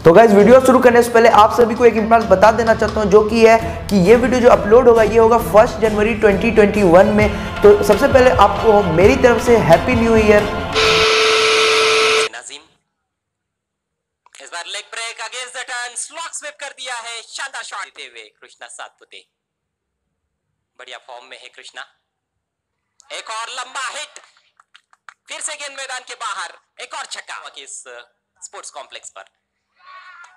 तो guys video शुरू करने से पहले आप सभी को एक इंपॉर्टेंट बता देना चाहता हूं, जो कि है कि ये वीडियो जो अपलोड होगा ये होगा 1 जनवरी 2021 में। तो सबसे पहले आपको मेरी तरफ से हैप्पी न्यू ईयर। नाज़िम इस बार leg break against the turn, slog sweep कर दिया है, शानदार शॉट देते हुए कृष्णा सातपुते बढ़िया फॉर्म में है कृष्णा। एक और लंबा हिट, फिर से गेंद मैदान के बाहर, एक और छक्का इस स्पोर्ट्स कॉम्प्लेक्स पर।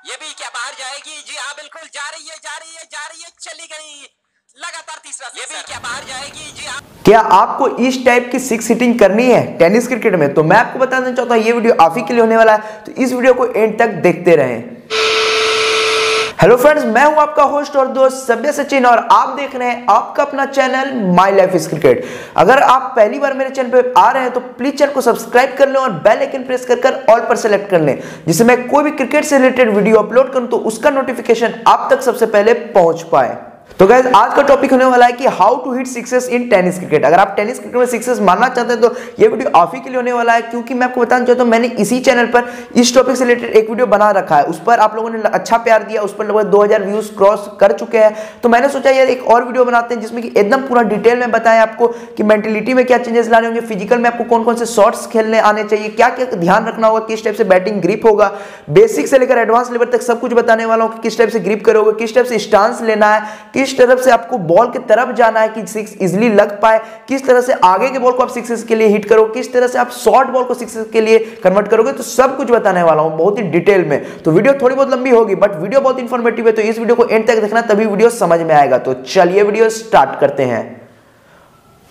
ये भी क्या बाहर जाएगी? जी हाँ बिल्कुल जा रही है, चली गई लगातार तीसरा। ये भी क्या बाहर जाएगी? जी हाँ। क्या आपको इस टाइप की 6 हिटिंग करनी है टेनिस क्रिकेट में? तो मैं आपको बताना चाहता हूँ ये वीडियो आप ही के लिए होने वाला है, तो इस वीडियो को एंड तक देखते रहें। हेलो फ्रेंड्स, मैं हूं आपका होस्ट और दोस्त सभ्य सचिन और आप देख रहे हैं आपका अपना channel my life is cricket. अगर आप पहली बार मेरे चैनल पे आ रहे हैं तो प्लीज चैनल को सब्सक्राइब कर लें और बेल आइकन प्रेस कर ऑल पर सेलेक्ट कर लें, जिससे मैं कोई भी क्रिकेट से रिलेटेड वीडियो अपलोड करूं तो उसका नोटिफिकेशन आप तक सबसे पहले पहुंच पाए। तो गाइस आज का टॉपिक होने वाला है कि how to hit sixes in tennis cricket. अगर आप टेनिस क्रिकेट में सिक्सेस मारना चाहते हैं तो ये वीडियो आप ही के लिए होने वाला है, क्योंकि मैं आपको बताना चाहता हूं मैंने इसी चैनल पर इस टॉपिक से रिलेटेड एक वीडियो बना रखा है। उस पर आप लोगों ने अच्छा प्यार दिया, उस पर लगभग 2000 व्यूज क्रॉस कर चुके हैं। तो मैंने सोचा यार एक और वीडियो बनाते हैं जिसमें कि एकदम पूरा डिटेल में बताएं आपको कि मेंटेलिटी में क्या चेंजेस लाने होंगे, फिजिकल में आपको कौन कौन से शॉट्स खेलने आने चाहिए, क्या क्या ध्यान रखना होगा, किस टाइप से बैटिंग ग्रिप होगा, बेसिक से लेकर एडवांस लेवल तक सब कुछ बताने वाला हूं कि किस टाइप से ग्रिप करोगे, किस टाइप से स्टांस लेना है, किस तरफ से आपको बॉल की तरफ जाना है कि 6 इजीली लग पाए, किस तरह से आगे के बॉल को आप 6 के लिए हिट करो, किस तरह से आप शॉर्ट बॉल को 6 के लिए कन्वर्ट करोगे, तो सब कुछ बताने वाला हूं बहुत ही डिटेल में। तो वीडियो थोड़ी बहुत लंबी होगी बट वीडियो बहुत इंफॉर्मेटिव है, तो इस वीडियो को एंड तक देखना तभी वीडियो समझ में आएगा। तो चलिए वीडियो स्टार्ट करते हैं।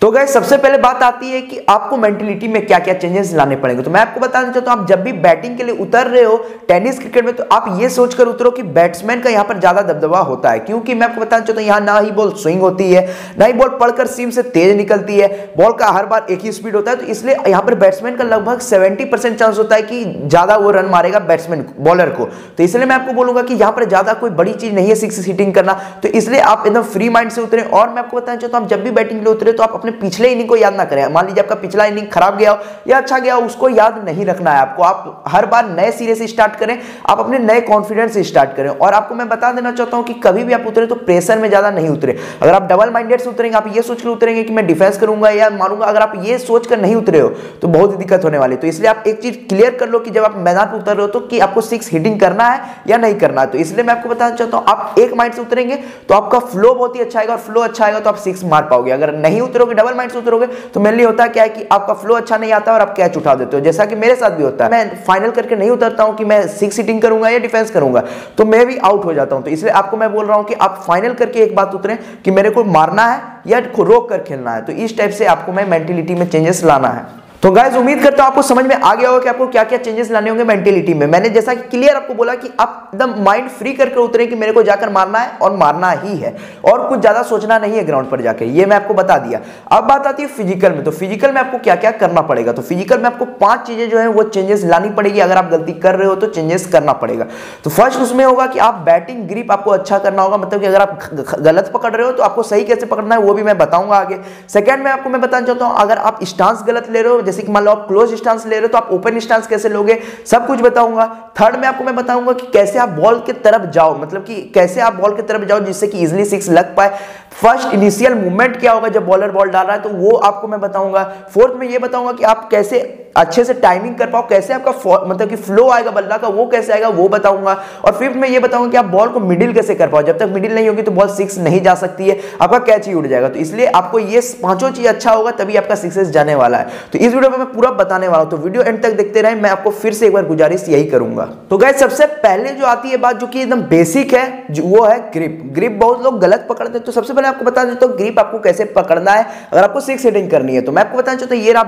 तो गाइस सबसे पहले बात आती है कि आपको मेंटेलिटी में क्या क्या चेंजेस लाने पड़ेंगे। तो मैं आपको बताना चाहता हूं आप जब भी बैटिंग के लिए उतर रहे हो टेनिस क्रिकेट में तो आप ये सोचकर उतरो कि बैट्समैन का यहां पर ज्यादा दबदबा होता है, क्योंकि मैं आपको बताना चाहता हूं यहां ना ही बॉल स्विंग होती है, ना ही बॉल पड़कर सीम से तेज निकलती है, बॉल का हर बार एक ही स्पीड होता है। तो इसलिए यहां पर बैट्समैन का लगभग 70% चांस होता है कि ज्यादा वो रन मारेगा बैट्समैन बॉलर को। तो इसलिए मैं आपको बोलूंगा कि यहां पर ज्यादा कोई बड़ी चीज नहीं है 6 हिटिंग करना, तो इसलिए आप एकदम फ्री माइंड से उतरे। और मैं आपको बताना चाहता हूं जब भी बैटिंग के लिए उतरे तो आप अपने पिछले इनिंग को ना करें। मान लीजिए आपका पिछला इनिंग खराब गया हो या अच्छा गया हो, उसको याद नहीं रखना है आपको। आप हर बार नए सिरे से स्टार्ट करें, आप अपने नए कॉन्फिडेंस से स्टार्ट करें। और आपको मैं बता देना चाहता हूं कि कभी भी आप उतरे तो प्रेशर में ज्यादा नहीं उतरे। अगर आप डबल माइंडेड से उतरेंगे, आप ये सोचकर उतरेंगे कि मैं डिफेंस करूंगा या मारूंगा, अगर आप ये सोचकर नहीं उतरे हो तो बहुत दिक्कत होने वाली है। तो इसलिए आप एक चीज क्लियर कर लो कि जब आप मैदान पर उतर रहे हो तो कि आपको 6 हिटिंग करना है या नहीं करना है। तो इसलिए मैं आपको बताना चाहता हूं आप एक माइंड से उतरेंगे तो आपका फ्लो बहुत ही अच्छा आएगा, और फ्लो अच्छा आएगा तो आप 6 मार पाओगे। अगर नहीं उतरोगे, डबल माइंड से उतरोगे, तो मेनली होता है क्या है कि आपका फ्लो अच्छा नहीं आता और आप कैच उठा देते हो, जैसा कि मेरे साथ भी होता है। मैं फाइनल करके नहीं उतरता हूं कि मैं 6 हिटिंग करूंगा या डिफेंस करूंगा, तो मैं भी आउट हो जाता हूं। तो इसलिए आपको मैं बोल रहा हूं कि आप फाइनल करके एक बात उतरें कि मेरे को मारना है या रोक कर खेलना है। तो इस टाइप से आपको मैं मेंटेलिटी में चेंजेस लाना है। तो गाइस उम्मीद करता हूं आपको समझ में आ गया होगा कि आपको क्या क्या चेंजेस लाने होंगे मेंटेलिटी में। मैंने जैसा कि क्लियर आपको बोला कि आप एकदम माइंड फ्री करके उतरे कि मेरे को जाकर मारना है और मारना ही है, और कुछ ज्यादा सोचना नहीं है ग्राउंड पर जाके, ये मैं आपको बता दिया। अब बात आती है फिजिकल में। तो फिजिकल में आपको क्या क्या करना पड़ेगा। तो फिजिकल में आपको 5 चीजें जो है वो चेंजेस लानी पड़ेगी। अगर आप गलती कर रहे हो तो चेंजेस करना पड़ेगा। तो फर्स्ट उसमें होगा कि आप बैटिंग ग्रिप आपको अच्छा करना होगा, मतलब कि अगर आप गलत पकड़ रहे हो तो आपको सही कैसे पकड़ना है वो भी मैं बताऊंगा आगे। सेकंड में आपको मैं बताना चाहता हूं अगर आप स्टांस गलत ले रहे हो, जैसे कि मान लो आप क्लोज स्टांस ले रहे हो तो आप ओपन स्टांस कैसे लोगे, सब कुछ बताऊंगा। थर्ड में आपको मैं बताऊंगा कि कैसे आप बॉल की तरफ जाओ, मतलब कि कैसे आप बॉल की तरफ जाओ जिससे कि इजीली 6 लग पाए। फर्स्ट इनिशियल मूवमेंट क्या होगा जब बॉलर बॉल डाल रहा है, तो वो आपको मैं बताऊंगा। फोर्थ में ये बताऊंगा कि आप कैसे अच्छे से टाइमिंग कर पाओ, कैसे आपका मतलब कि फ्लो आएगा बल्ला का वो कैसे आएगा वो बताऊंगा। और फिफ्थ में ये बताऊंगा कि आप बॉल को मिडिल कैसे कर पाओ, जब तक मिडिल नहीं होगी तो बॉल 6 नहीं जा सकती है, आपका कैच ही उड़ जाएगा। तो इसलिए आपको ये 5 चीज अच्छा होगा तभी आपका 6 जाने वाला है। तो इस वीडियो में मैं पूरा बताने वाला हूं, तो वीडियो एंड तक देखते रहे। मैं आपको फिर से एक बार गुजारिश यही करूंगा। तो गाइस सबसे पहले जो आती है बात जो कि एकदम बेसिक है वो है ग्रिप। ग्रिप बहुत लोग गलत पकड़ते हैं, तो सबसे पहले आपको बता देता हूं ग्रिप आपको कैसे पकड़ना है अगर आपको 6 हिटिंग करनी है। तो मैं आपको बताना चाहता हूं ये रहा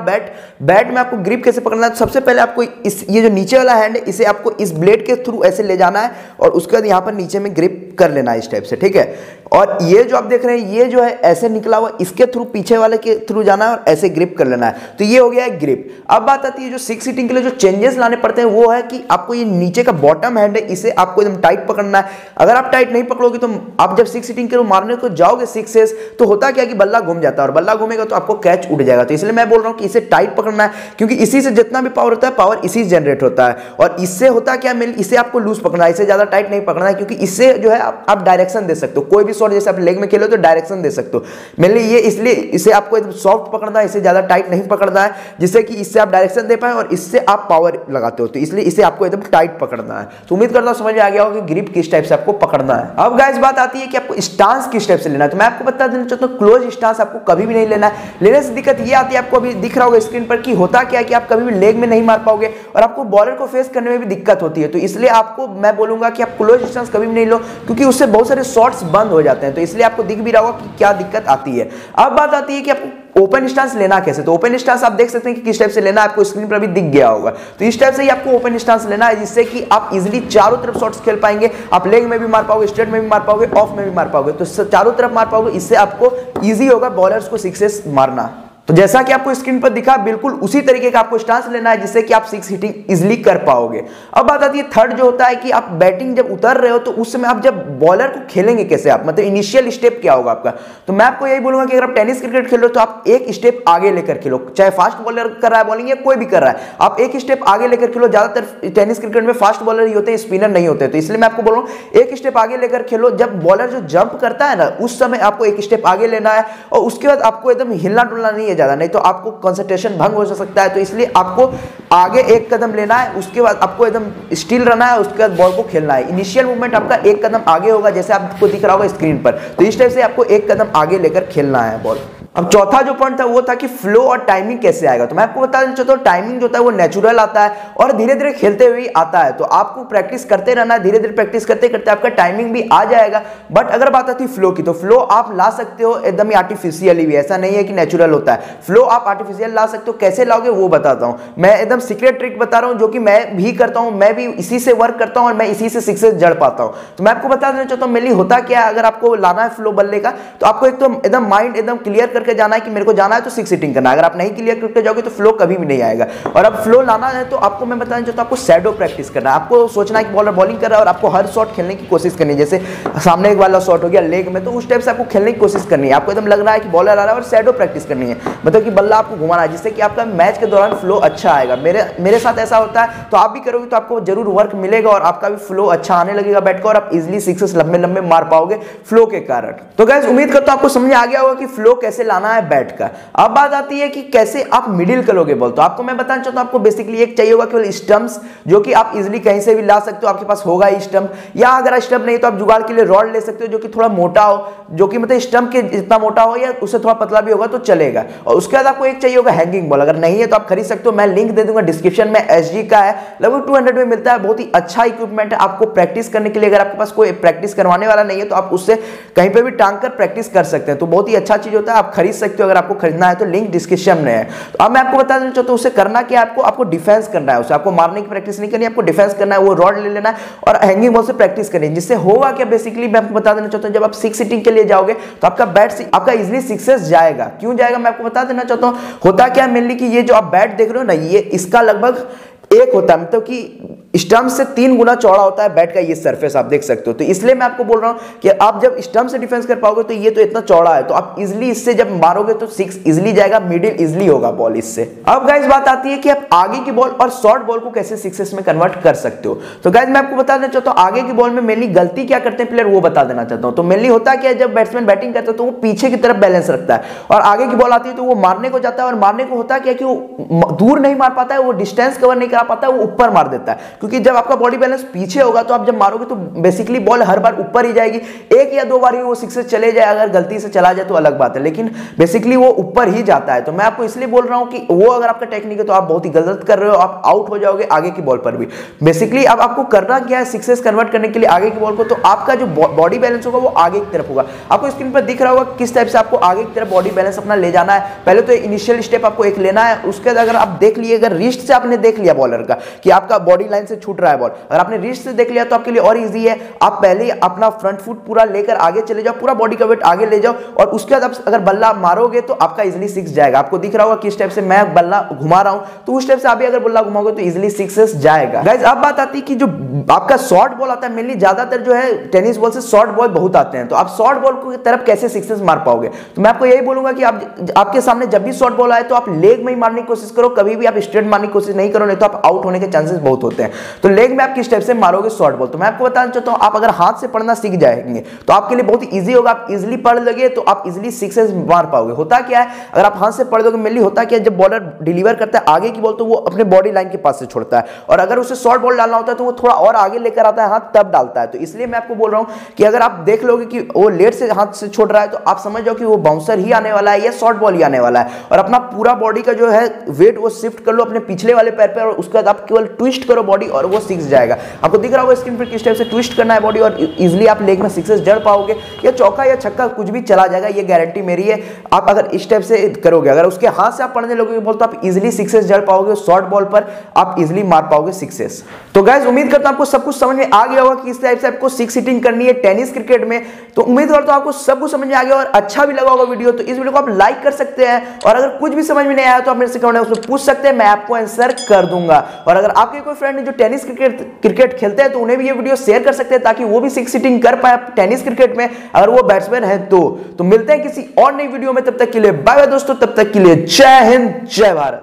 बैट में आपको ग्रिप कैसे पकड़ना है। सबसे पहले आपको ये जो नीचे वाला हैंड है इसे आपको इस ब्लेड के थ्रू ऐसे ले जाना है और उसके बाद यहां पर नीचे में ग्रिप कर लेना है इस टाइप से, ठीक है। और ये जो आप देख रहे हैं ये जो है ऐसे निकला हुआ, इसके थ्रू पीछे वाले के थ्रू जाना है और ऐसे ग्रिप कर लेना है। तो ये हो गया है ग्रिप। अब बात आती है जो 6 सीटिंग के लिए जो चेंजेस लाने पड़ते हैं वो है कि आपको ये नीचे का बॉटम हैंड है इसे आपको एकदम टाइट पकड़ना है। अगर आप टाइट नहीं पकड़ोगे तो आप जब 6 सीटिंग के लिए मारने को जाओगे 6s तो होता क्या कि बल्ला घूम जाता है और बल्ला घूमेगा तो आपको कैच उड़ जाएगा। तो इसलिए मैं बोल रहा हूं कि इसे टाइट पकड़ना है, क्योंकि इसी से जितना भी पावर होता है पावर इसी से जनरेट होता है। और इससे होता क्या, इसे आपको लूज पकड़ना है, इसे ज्यादा टाइट नहीं पकड़ना है, क्योंकि इससे जो है आप डायरेक्शन दे सकते हो। कोई भी शॉट जैसे आप लेग में खेलो तो डायरेक्शन दे सकते हो। मेनली ये इसलिए इसे आपको एकदम सॉफ्ट पकड़ना है, इसे ज्यादा टाइट नहीं पकड़ना है, जिससे कि इससे आप डायरेक्शन दे पाए और इससे आप पावर लगाते हो। तो इसलिए इसे आपको एकदम टाइट पकड़ना है। तो उम्मीद करता हूं समझ में आ गया होगा कि ग्रिप किस टाइप से आपको पकड़ना है। अब गाइस बात आती है कि आपको स्टांस किस टाइप से लेना है। तो मैं आपको बता देना चाहता हूं क्लोज स्टांस आपको कभी भी नहीं लेना है। लेने से दिक्कत ये आती है, आपको अभी दिख रहा होगा स्क्रीन पर कि होता क्या है कि आप कभी भी लेग में नहीं मार पाओगे और आपको बॉलर को फेस करने में भी दिक्कत होती है। तो इसलिए आपको मैं बोलूंगा कि आप क्लोज स्टांस कभी भी नहीं लो, क्योंकि उससे बहुत सारे शॉट्स बंद हो जाते हैं। तो इसलिए आपको दिख भी रहा होगा कि क्या दिक्कत आती है। अब बात आती है कि आपको ओपन स्टांस लेना कैसे। तो ओपन स्टांस आप देख सकते हैं कि किस टाइप से लेना है, आपको स्क्रीन पर भी दिख गया होगा। तो इस टाइप से ही आपको ओपन स्टांस लेना है, जिससे कि आप इजीली चारों तरफ शॉट्स खेल पाएंगे। आप लेग में भी मार पाओगे, स्ट्रेट में भी मार पाओगे, ऑफ में भी मार पाओगे, तो चारों तरफ मार पाओगे। इससे आपको इजी होगा बॉलर्स को 6s मारना। तो जैसा कि आपको स्क्रीन पर दिखा बिल्कुल उसी तरीके का आपको स्टांस लेना है, जिससे कि आप 6 हिटिंग इजीली कर पाओगे। अब बात आती है थर्ड जो होता है कि आप बैटिंग जब उतर रहे हो तो उस समय आप जब बॉलर को खेलेंगे कैसे, आप मतलब इनिशियल स्टेप क्या होगा आपका। तो मैं आपको यही बोलूंगा कि अगर आप टेनिस क्रिकेट खेल रहे हो तो आप एक स्टेप आगे लेकर खेलो, चाहे फास्ट बॉलर कर रहा है बॉलिंग या कोई भी कर रहा है, आप एक स्टेप आगे लेकर खेलो। ज्यादातर टेनिस क्रिकेट में फास्ट बॉलर ही होते हैं, स्पिनर नहीं होते। तो इसलिए मैं आपको बोल रहा हूं एक स्टेप आगे लेकर खेलो। जब बॉलर जो जंप करता है ना उस समय आपको एक स्टेप आगे लेना है और उसके बाद आपको एकदम हिलना डुलना नहीं है ज्यादा, नहीं तो आपको कंसंट्रेशन भंग हो सकता है। तो इसलिए आपको आगे एक कदम लेना है, उसके बाद आपको एकदम स्टिल रहना है, उसके बाद बॉल को खेलना है। इनिशियल मूवमेंट आपका एक कदम आगे होगा, जैसे आपको दिख रहा होगा स्क्रीन पर। तो इस टाइप से आपको एक कदम आगे लेकर खेलना है बॉल। अब चौथा जो पॉइंट था वो था कि फ्लो और टाइमिंग कैसे आएगा। तो मैं आपको बता देना चाहता हूं टाइमिंग जो होता है वो नेचुरल आता है और धीरे धीरे खेलते हुए आता है। तो आपको प्रैक्टिस करते रहना है, धीरे धीरे प्रैक्टिस करते करते आपका टाइमिंग भी आ जाएगा। बट अगर बात आती है फ्लो की, तो फ्लो आप ला सकते हो एकदम ही आर्टिफिशियली भी, ऐसा नहीं है कि नेचुरल होता है। फ्लो आप आर्टिफिशियल ला सकते हो, कैसे लाओगे वो बताता हूं मैं। एकदम सीक्रेट ट्रिक बता रहा हूं जो कि मैं भी करता हूं, मैं भी इसी से वर्क करता हूं और मैं इसी से 6s जड़ पाता हूं। तो मैं आपको बता देना चाहता हूं मेनली होता क्या है, अगर आपको लाना है फ्लो बल्ले का तो आपको एक तो एकदम माइंड एकदम क्लियर करके जाना है कि मेरे को जाना है तो 6 हिटिंग करना है। अगर आप नहीं क्लियर करके जाओगे तो फ्लो कभी भी नहीं आएगा। और अब फ्लो लाना है तो आपको मैं बताना चाहता हूं आपको शैडो प्रैक्टिस करना है। आपको सोचना है कि बॉलर बॉलिंग कर रहा है और आपको हर शॉट खेलने की कोशिश करनी है। जैसे सामने एक वाला शॉट हो गया लेग में, तो उस टाइप से आपको खेलने की कोशिश करनी है। आपको एकदम लग रहा है कि बॉलर आ रहा है और शैडो प्रैक्टिस करनी है, मतलब कि बल्ला आपको घुमाना है, जिससे कि आपका मैच के दौरान फ्लो अच्छा आएगा। मेरे साथ ऐसा होता है, तो आप भी करोगे तो आपको जरूर वर्क मिलेगा और आपका भी फ्लो अच्छा आने लगेगा बैट का और आप इजीली 6s लंबे लंबे मार पाओगे फ्लो के कारण। तो गाइस उम्मीद करता हूं आपको समझ आ गया होगा कि फ्लो कैसे लाना है बैट का। अब बात आती है कि कैसे आप मिडिल करोगे बॉल। तो आपको मैं बताना चाहता हूं आपको बेसिकली एक चाहिए होगा केवल स्टंप्स, जो कि आप इजीली कहीं से भी ला सकते हो, आपके पास होगा ही स्टंप। या अगर स्टंप नहीं तो आप जुगाड़ के लिए रॉड ले सकते हो जो कि थोड़ा मोटा हो, जो कि मतलब स्टंप के जितना मोटा हो या उससे थोड़ा पतला भी होगा तो चलेगा। और उसके बाद आपको एक चाहिए होगा हैंगिंग बॉल। अगर नहीं है तो आप खरीद सकते हो, मैं लिंक दे दूंगा डिस्क्रिप्शन में। SG का है, लगभग 200 में मिलता है। बहुत ही अच्छा इक्विपमेंट है आपको प्रैक्टिस करने के लिए। अगर आपके पास कोई प्रैक्टिस करवाने वाला नहीं है तो आप उससे कहीं पे भी टांग कर प्रैक्टिस कर सकते हैं। तो बहुत ही अच्छा चीज होता है, आप खरीद सकते हो अगर आपको खरीदना है तो, लिंक डिस्क्रिप्शन में है। तो अब मैं आपको बता देना चाहता हूं उसे करना क्या है। आपको डिफेंस करना है, उसे आपको मारने की प्रैक्टिस नहीं करनी है, आपको डिफेंस करना है। वो रॉड ले लेना है और हैंगिंग बॉल से प्रैक्टिस करनी है, जिससे होगा क्या बेसिकली मैं आपको बता देना चाहता हूं जब आप 6 हिटिंग के लिए जाओगे तो आपका बैट आपका इजीली 6s जाएगा। क्यों जाएगा मैं आपको बता देना चाहता हूं। होता क्या है मेनली कि ये जो आप बैट देख रहे हो ना, ये इसका लगभग एक होता है, मतलब कि स्टंप से 3 गुना चौड़ा होता है बैट का ये सरफेस, आप देख सकते हो। तो इसलिए मैं आपको बोल रहा हूं कि आप जब स्टंप से डिफेंस कर पाओगे तो ये तो इतना चौड़ा है, तो आप इजीली इससे जब मारोगे तो 6 इजीली जाएगा, मिडिल इजीली होगा बॉल इससे। अब गाइस बात आती है कि आप आगे की बॉल और शॉर्ट बॉल को कैसे 6s में कन्वर्ट कर सकते हो। तो गाइस मैं आपको बता देना चाहता हूं आगे की बॉल में मेनली गलती क्या करते हैं प्लेयर वो बता देना चाहता हूं। तो मेनली होता क्या है, जब बैट्समैन बैटिंग करता है तो वो पीछे की तरफ बैलेंस रखता है और आगे की बॉल आती है तो वो मारने को जाता है। और मारने को होता क्या कि वो दूर नहीं मार पाता है, वो डिस्टेंस कवर नहीं करा पाता है, वो ऊपर मार देता है। क्योंकि जब आपका बॉडी बैलेंस पीछे होगा तो आप जब मारोगे तो बेसिकली बॉल हर बार ऊपर ही जाएगी। एक या 2 बार ही वो 6s चले जाए, अगर गलती से चला जाए तो अलग बात है, लेकिन बेसिकली वो ऊपर ही जाता है। तो मैं आपको इसलिए बोल रहा हूं कि वो अगर आपका टेक्निक है तो आप बहुत ही गलत कर रहे हो, आप आउट हो जाओगे आगे की बॉल पर भी। बेसिकली अब आपको करना क्या है 6s कन्वर्ट करने के लिए आगे की बॉल को, तो आपका जो बॉडी बैलेंस होगा वो आगे की तरफ होगा। आपको स्क्रीन पर दिख रहा होगा किस टाइप से आपको आगे की तरफ बॉडी बैलेंस अपना ले जाना है। पहले तो इनिशियल स्टेप आपको एक लेना है, उसके बाद अगर आप देख लिए, अगर रिस्ट से आपने देख लिया बॉलर का कि आपका बॉडी लाइन से छूट रहा है बॉल। अगर आपने रिस्ट से देख लिया तो आपके लिए और इजी है, आप पहले ही अपना फ्रंट फुट पूरा लेकर आगे चले जाओ, पूरा बॉडी का वेट आगे ले जाओ और उसके बाद अगर बल्ला मारोगे तो आपका इजीली 6 जाएगा। आपको दिख रहा होगा किस टाइप से मैं बल्ला घुमा रहा हूं, तो उस टाइप से आप भी अगर बल्ला घुमाओगे तो इजीली 6 जाएगा। गाइस अब बात आती है कि जो आपका शॉर्ट बॉल आता है, मेनली ज्यादातर जो है टेनिस बॉल से शॉर्ट बॉल बहुत आते हैं, तो आप शॉर्ट बॉल की तरफ कैसे 6 मार पाओगे? तो मैं आपको यही बोलूंगा कि आपके सामने जब भी शॉर्ट बॉल आए तो आप लेग में ही मारने की कोशिश करो, कभी भी आप स्ट्रेट मारने की कोशिश नहीं करो, नहीं तो आप आउट होने के चांसेस बहुत होते हैं। तो लेग में आप किस टाइप से मारोगे शॉर्ट बॉल, तो मैं आपको बताना चाहता हूं, आप अगर हाथ से पढ़ना सीख जाएंगे तो आपके लिए बहुत ईजी होगा, आप इजीली पढ़ लोगे तो आप इजीली 6 मार पाओगे। होता क्या है, अगर आप हाथ से पढ़ दोगे, मेनली होता क्या है, जब बॉलर डिलीवर करता है आगे की बॉल तो वो अपने बॉडी लाइन के पास से छोड़ता है, और अगर उसे शॉर्ट बॉल डालना होता है तो वो थोड़ा और आगे लेकर आता है हाथ, तब डालता है। तो इसलिए मैं आपको बोल रहा हूं कि अगर आप देख लोगे कि वो लेट से हाथ से छोड़ रहा है तो आप समझ जाओ कि वो बाउंसर ही आने वाला है या शॉर्ट बॉल ही आने वाला है, और अपना पूरा बॉडी का जो है वेट वो शिफ्ट कर लो अपने पिछले वाले पैर पे, और उसके बाद आप केवल ट्विस्ट करो बॉडी और वो 6 जाएगा। आपको दिख रहा होगा स्क्रीन पर किस टाइप से ट्विस्ट करना है बॉडी, और इजीली आप लेग में 6 जड़ पाओगे, या चौका या छक्का कुछ भी चला जाएगा, ये गारंटी मेरी है। आप अगर इस टाइप से करोगे, अगर उसके हाथ से आप पढ़ने लोगे बॉल तो आप इजीली 6 जड़ पाओगे, शॉर्ट बॉल पर आप इजीली मार पाओगे 6। तो गाइस उम्मीद करता हूं आपको सब कुछ समझ में आ गया होगा कि इस टाइप से आपको 6 हिटिंग करनी है टेनिस क्रिकेट में। तो उम्मीद करता हूं आपको सब कुछ समझ में आ गया और अच्छा भी लगा होगा वीडियो। तो इस वीडियो को आप लाइक कर सकते हैं, और अगर कुछ भी समझ में नहीं आया तो आप मेरे से कमेंट में उसमें पूछ सकते हैं, मैं आपको आंसर कर दूंगा। और अगर आपके कोई फ्रेंड है जो टेनिस क्रिकेट खेलते हैं तो उन्हें भी ये वीडियो शेयर कर सकते हैं, ताकि वो भी 6 हिटिंग कर पाए टेनिस क्रिकेट में अगर वो बैट्समैन है तो मिलते हैं किसी और नई वीडियो में, तब तक के लिए बाय बाय दोस्तों, तब तक के लिए जय हिंद जय भारत।